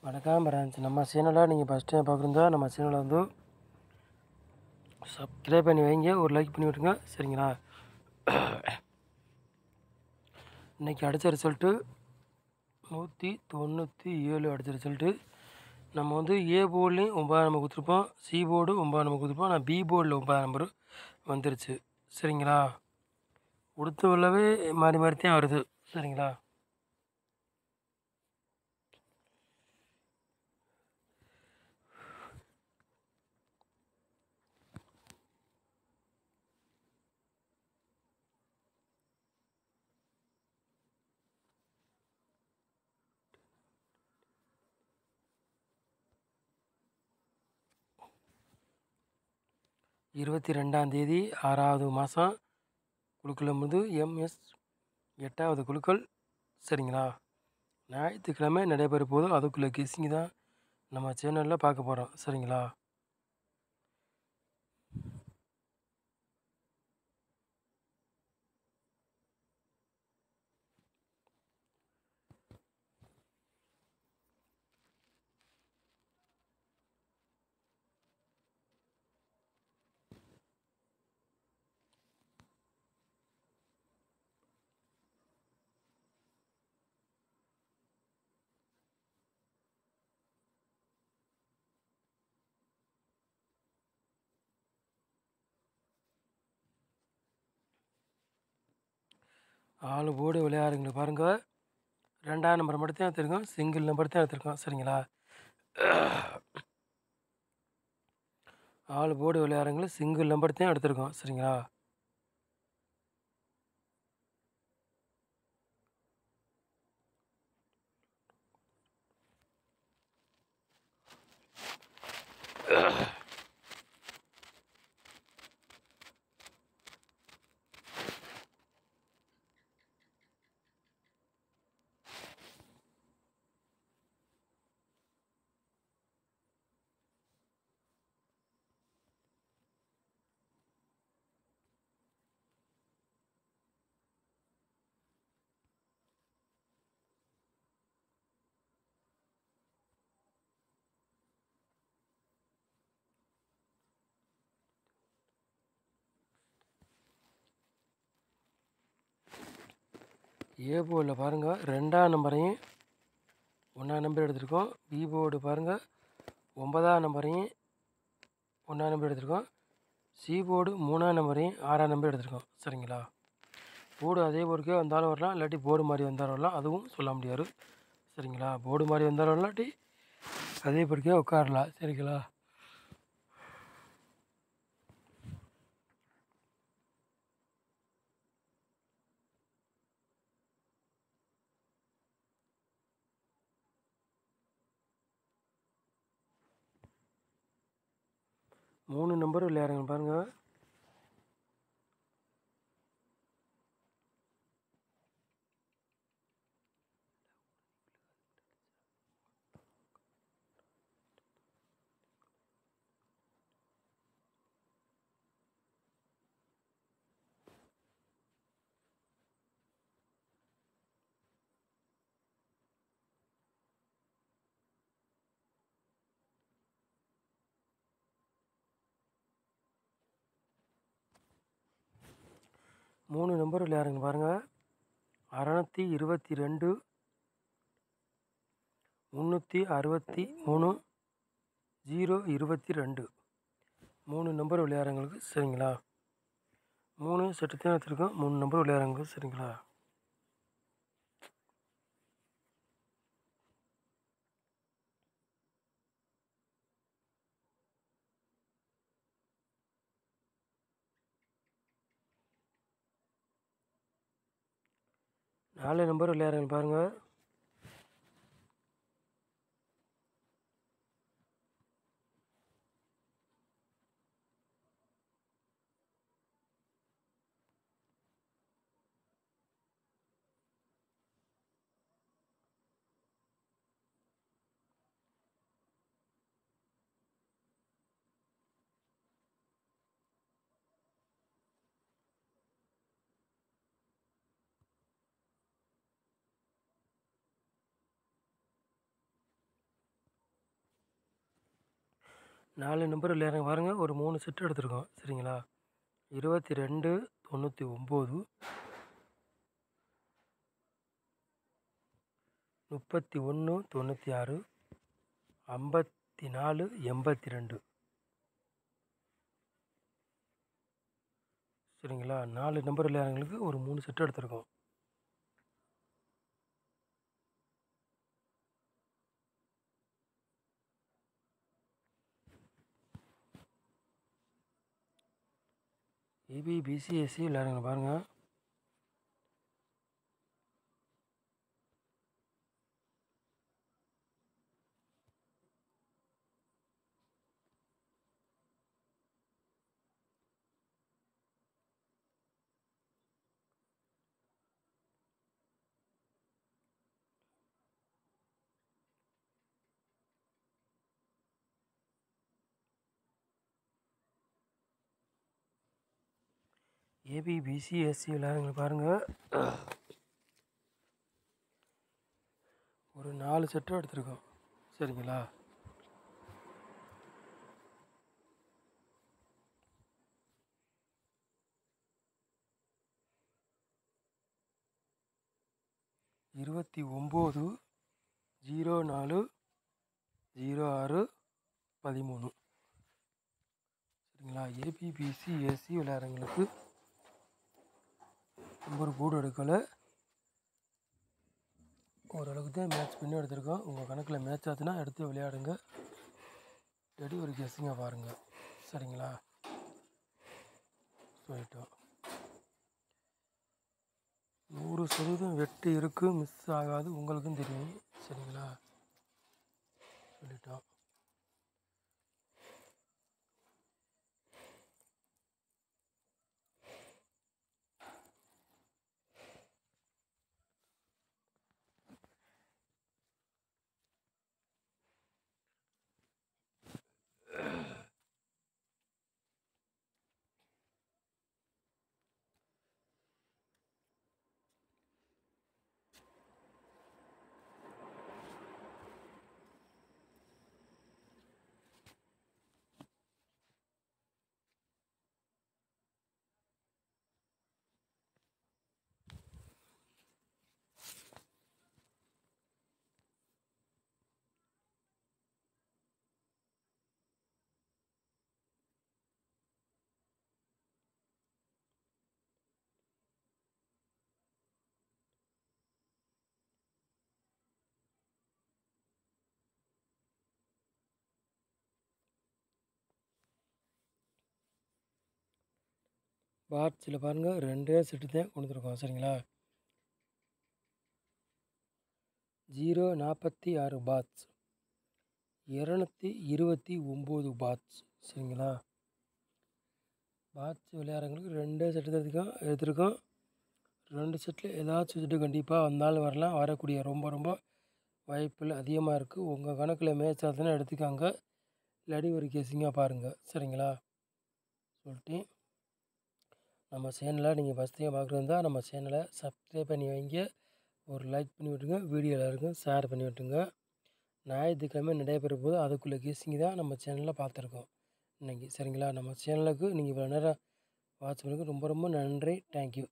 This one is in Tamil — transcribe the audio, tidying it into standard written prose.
வணக்கம் ஃப்ரெண்ட்ஸ். நம்ம சேனலை நீங்கள் ஃபஸ்ட் டைம் பார்க்குறதா நம்ம சேனலை வந்து சப்ஸ்கிரைப் பண்ணி வைங்க, ஒரு லைக் பண்ணி விட்டுருங்க, சரிங்களா? இன்றைக்கி அடித்த ரிசல்ட்டு 197 அடித்த ரிசல்ட்டு. நம்ம வந்து ஏ போர்ட்லேயும் 9 நம்பர் கொடுத்துருப்போம், சி போர்டு 9 நம்பர் கொடுத்துருப்போம். ஆனால் பி போர்டில் 9 நம்பர் வந்துருச்சு, சரிங்களா? கொடுத்த உள்ளவே மாறி மாறி தான் வருது, சரிங்களா? இருபத்தி 2ஆம் தேதி 6வது மாதம் குழுக்கள் வந்து MS 8வது குழுக்கள், சரிங்களா? ஞாயிற்றுக்கிழமை நடைபெற போதும். அதுக்குள்ளே கெஸ்ஸிங் தான் நம்ம சேனலில் பார்க்க போகிறோம், சரிங்களா? ஆளு போர்டு விளையாடுங்க பாருங்கள். 2ஆம் நம்பர் மட்டும் தான் எடுத்திருக்கோம், சிங்கிள் நம்பர் தான் எடுத்திருக்கோம், சரிங்களா? ஆளு போர்டு விளையாடுங்கள சிங்கிள் நம்பர் தான் எடுத்திருக்கோம், சரிங்களா? ஏ போர்டில் பாருங்கள் 2ஆம் நம்பரையும் 1ஆம் நம்பர் எடுத்திருக்கோம். பி போர்டு பாருங்கள் 9ஆம் நம்பரையும் 1ஆம் நம்பர் எடுத்திருக்கோம். சி போர்டு 3ஆம் நம்பரையும் 6ஆம் நம்பர் எடுத்திருக்கோம், சரிங்களா? போர்டு அதே போர்டுக்கே வந்தாலும் வரலாம், இல்லாட்டி போர்டு மாதிரி வந்தாலும் வரலாம், அதுவும் சொல்ல முடியாது, சரிங்களா? போர்டு மாதிரி வந்தாலும் இல்லாட்டி அதே போர்டுக்கே உட்காரலாம், சரிங்களா? மூணு நம்பர் விளையாடுங்க பாருங்கள். மூணு நம்பர் விளையாடுங்க பாருங்கள். 622, 363, 022. 3 நம்பர் விளையாடுறவங்களுக்கு, சரிங்களா? 3 செட்டு தான் எடுத்துருக்கோம், 3 நம்பர் விளையாடுறவங்களுக்கு, சரிங்களா? நாலு நம்பர் விளையாடுறவங்க பாருங்கள். 4 நம்பர் விளையாடுங்க பாருங்கள். ஒரு 3 செட்டு எடுத்திருக்கோம் சரிங்களா. 22 99 31 96 54 82 சரிங்களா. 4 நம்பர் விளையாடுறவங்களுக்கு ஒரு 3 செட்டு எடுத்திருக்கோம். ஏபி பிசி எஸ்சி விளையாடுங்க பாருங்கள். ஏபி பிசி எஸ்சி விளையாடுங்க பாருங்கள். ஒரு 4 செட்டு எடுத்திருக்கோம் சரிங்களா. இருபத்தி 9 04 06 13 சரிங்களா. ஏபி பிசி எஸ்சி விளையாடுறவங்களுக்கு நம்பர் போர்டு எடுக்கலை. ஓரளவுக்கு தான் மேட்ச் பண்ணி எடுத்திருக்கோம். உங்கள் கணக்கில் மேட்ச் ஆச்சுன்னா எடுத்து விளையாடுங்க. ரெடி ஒரு கெஸ்ஸிங்க பாருங்கள் சரிங்களா. சொல்லிட்டோம். 100% வெட்டு இருக்குது, மிஸ் ஆகாது, உங்களுக்கும் தெரியும் சரிங்களா. சொல்லிட்டோம். பாட்ஸில் பாருங்கள் 2 செட்டு தான் கொடுத்துருக்கோம் சரிங்களா. 046 பாட்ஸ், 229 பாட்ஸ் சரிங்களா. பாட்ஸ் விளையாடுறவங்களுக்கு 2 செட்டு தான் எடுத்திருக்கோம். 2 செட்டில் ஏதாச்சும் செட்டு கண்டிப்பாக வந்தாலும் வரலாம், வரக்கூடிய ரொம்ப வாய்ப்புகள் அதிகமாக இருக்குது. உங்கள் கணக்கில் மேட்ச் ஆச்சுன்னா எடுத்துக்காங்க, இல்லாட்டி ஒரு கெஸ்ஸிங்காக பாருங்கள் சரிங்களா. சொல்லிட்டு நம்ம சேனலை நீங்கள் ஃபஸ்ட் டைம் பார்க்குறதா நம்ம சேனலை சப்ஸ்கிரைப் பண்ணி வைங்க, ஒரு லைக் பண்ணி விட்டுருங்க, வீடியோ எல்லாருக்கும் ஷேர் பண்ணி விட்டுருங்க. ஞாயிற்றுக்கிழமை நடைபெற போது அதுக்குள்ளே கெஸ்ஸிங் தான் நம்ம சேனலில் பார்த்துருக்கோம் இன்றைக்கி சரிங்களா. நம்ம சேனலுக்கு நீங்கள் இவ்வளோ நேரம் வாட்ச் பண்ணுறதுக்கு ரொம்ப நன்றி. தேங்க்யூ.